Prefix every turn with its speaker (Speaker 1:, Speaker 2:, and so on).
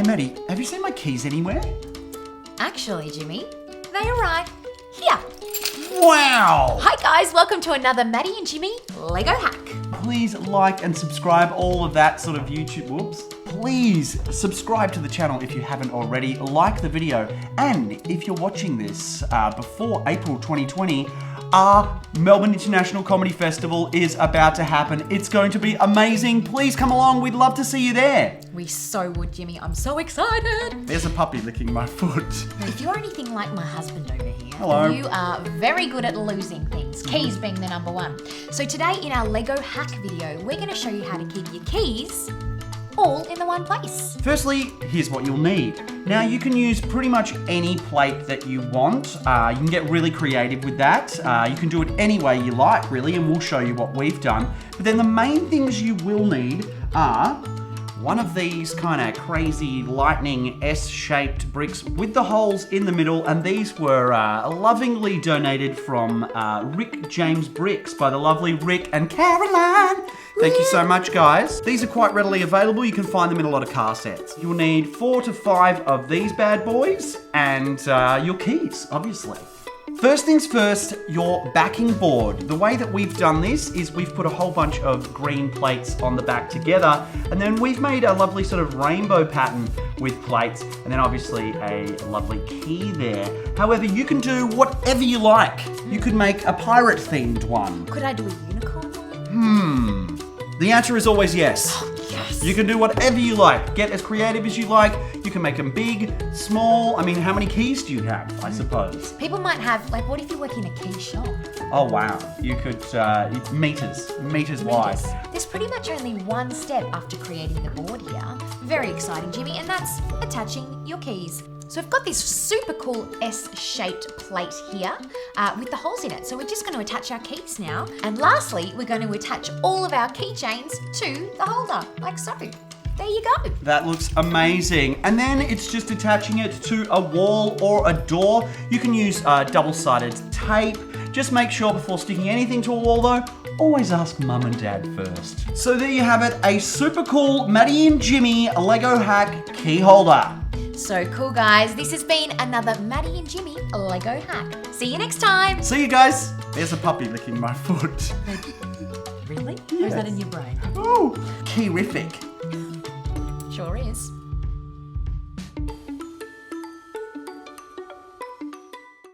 Speaker 1: Maddie, have you seen my keys anywhere?
Speaker 2: Actually, Jimmy, they arrived here.
Speaker 1: Wow!
Speaker 2: Hi guys, welcome to another Maddy and Jimmy Lego hack.
Speaker 1: Please like and subscribe, all of that sort of YouTube. Whoops. Please subscribe to the channel if you haven't already. Like the video. And if you're watching this before April 2020, our Melbourne International Comedy Festival is about to happen. It's going to be amazing. Please come along. We'd love to see you there.
Speaker 2: We so would, Jimmy. I'm so excited.
Speaker 1: There's a puppy licking my foot.
Speaker 2: If you're anything like my husband over here,
Speaker 1: Hello.
Speaker 2: You are very good at losing things, keys being the number one. So today in our Lego hack video, we're going to show you how to keep your keys all in the one place.
Speaker 1: Firstly, here's what you'll need. Now you can use pretty much any plate that you want. You can get really creative with that. You can do it any way you like, really, and we'll show you what we've done. But then the main things you will need are one of these kind of crazy lightning S-shaped bricks with the holes in the middle, and these were lovingly donated from Rick James Bricks by the lovely Rick and Caroline. Thank you so much, guys. These are quite readily available. You can find them in a lot of car sets. You'll need 4 to 5 of these bad boys and your keys, obviously. First things first, your backing board. The way that we've done this is we've put a whole bunch of green plates on the back together, and then we've made a lovely sort of rainbow pattern with plates, and then obviously a lovely key there. However, you can do whatever you like. You could make a pirate themed one.
Speaker 2: Could I do a unicorn?
Speaker 1: The answer is always yes.
Speaker 2: Yes.
Speaker 1: You can do whatever you like. Get as creative as you like. You can make them big, small. I mean, how many keys do you have, I suppose?
Speaker 2: People might have, like, what if you work in a key shop?
Speaker 1: Oh, wow. You could, meters wide.
Speaker 2: There's pretty much only one step after creating the board here. Very exciting, Jimmy, and that's attaching your keys. So we've got this super cool S-shaped plate here with the holes in it. So we're just going to attach our keys now. And lastly, we're going to attach all of our keychains to the holder, like so. There you go.
Speaker 1: That looks amazing. And then it's just attaching it to a wall or a door. You can use double-sided tape. Just make sure before sticking anything to a wall though, always ask Mum and Dad first. So there you have it, a super cool Maddy and Jimmy Lego hack key holder.
Speaker 2: So cool, guys. This has been another Maddy and Jimmy Lego hack. See you next time.
Speaker 1: See you guys. There's a puppy licking my foot.
Speaker 2: Really? Or is that in your brain?
Speaker 1: Ooh, key-rific.
Speaker 2: Sure is.